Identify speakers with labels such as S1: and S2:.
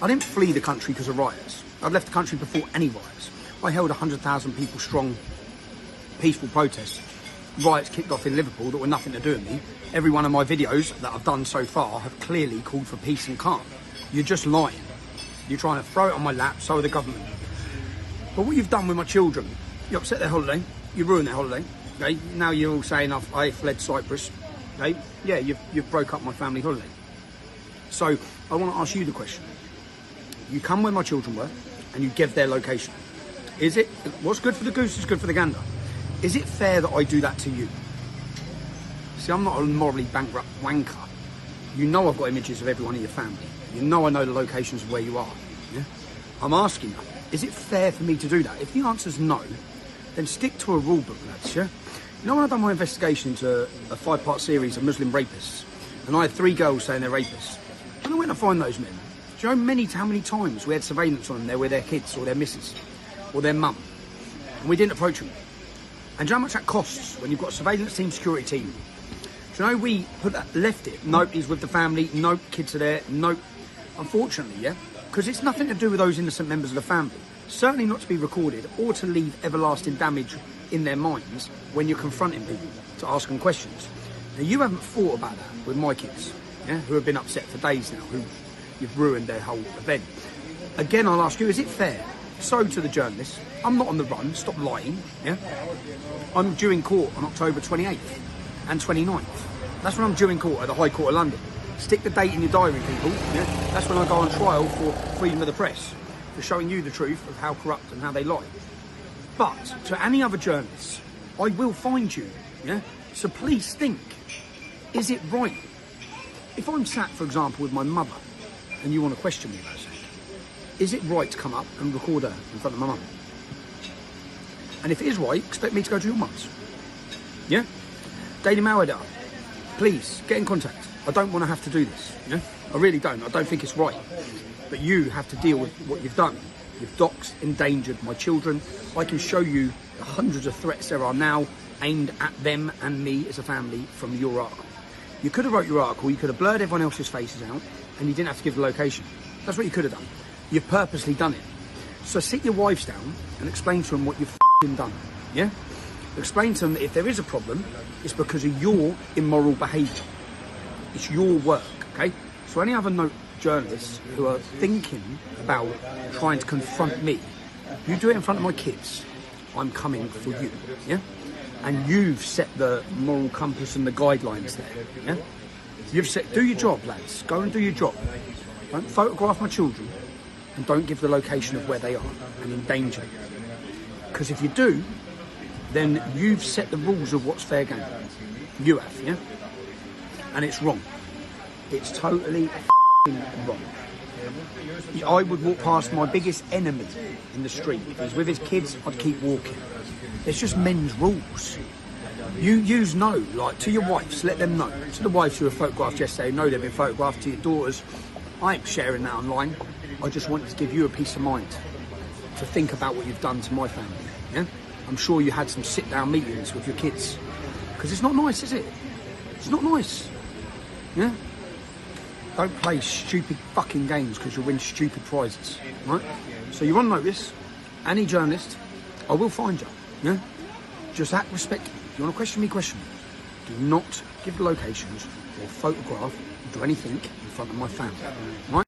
S1: I didn't flee the country because of riots. I'd left the country before any riots. I held 100,000 people strong, peaceful protests. Riots kicked off in Liverpool that were nothing to do with me. Every one of my videos that I've done so far have clearly called for peace and calm. You're just lying. You're trying to throw it on my lap, so are the government. But what you've done with my children, you upset their holiday, you ruined their holiday, okay? Now you're all saying I fled Cyprus, okay? Yeah, you've broke up my family holiday. So I want to ask you the question. You come where my children were and you give their location. Is it, what's good for the goose is good for the gander. Is it fair that I do that to you? See, I'm not a morally bankrupt wanker. You know I've got images of everyone in your family. You know I know the locations of where you are. Yeah? I'm asking you, is it fair for me to do that? If the answer's no, then stick to a rule book, lads, yeah? You know when I've done my investigation into a 5-part series of Muslim rapists, and I had 3 girls saying they're rapists, and I went to find those men. Do you know how many times we had surveillance on them there with their kids or their missus or their mum, and we didn't approach them? And do you know how much that costs when you've got a surveillance team, security team? Do you know we left it? Nope, he's with the family. Nope, kids are there. Nope. Unfortunately, yeah, because it's nothing to do with those innocent members of the family. Certainly not to be recorded or to leave everlasting damage in their minds when you're confronting people to ask them questions. Now, you haven't thought about that with my kids, yeah, who have been upset for days now, who you've ruined their whole event. Again, I'll ask you, is it fair? So to the journalists, I'm not on the run, stop lying, yeah? I'm due in court on October 28th and 29th. That's when I'm due in court at the High Court of London. Stick the date in your diary, people, yeah? That's when I go on trial for freedom of the press, for showing you the truth of how corrupt and how they lie. But to any other journalists, I will find you, yeah? So please think, is it right? If I'm sat, for example, with my mother, and you want to question me about something, is it right to come up and record her in front of my mum? And if it is right, expect me to go to your mum's. Yeah? Daily Mail editor, please, get in contact. I don't want to have to do this, yeah? I really don't. I don't think it's right. But you have to deal with what you've done. You've doxed, endangered my children. I can show you the hundreds of threats there are now aimed at them and me as a family from your article. You could have wrote your article, you could have blurred everyone else's faces out, and you didn't have to give the location. That's what you could have done. You've purposely done it. So sit your wives down and explain to them what you've f***ing done, yeah? Explain to them that if there is a problem, it's because of your immoral behaviour. It's your work, okay? So any other journalists who are thinking about trying to confront me, you do it in front of my kids. I'm coming for you, yeah? And you've set the moral compass and the guidelines there, yeah? You've said, do your job, lads. Go and do your job. Don't photograph my children and don't give the location of where they are and endanger them. Because if you do, then you've set the rules of what's fair game. You have, yeah? And it's wrong. It's totally f***ing wrong. I would walk past my biggest enemy in the street. If he's with his kids, I'd keep walking. It's just men's rules. You use no, like to your wives, let them know. To the wives who were photographed yesterday, know they've been photographed. To your daughters, I ain't sharing that online. I just wanted to give you a peace of mind to think about what you've done to my family, yeah? I'm sure you had some sit-down meetings with your kids. Because it's not nice, is it? It's not nice, yeah? Don't play stupid fucking games because you'll win stupid prizes, right? So you're on notice, any journalist, I will find you, yeah? Just act respectfully. If you want to question me, question me. Do not give the locations or photograph or do anything in front of my family, right?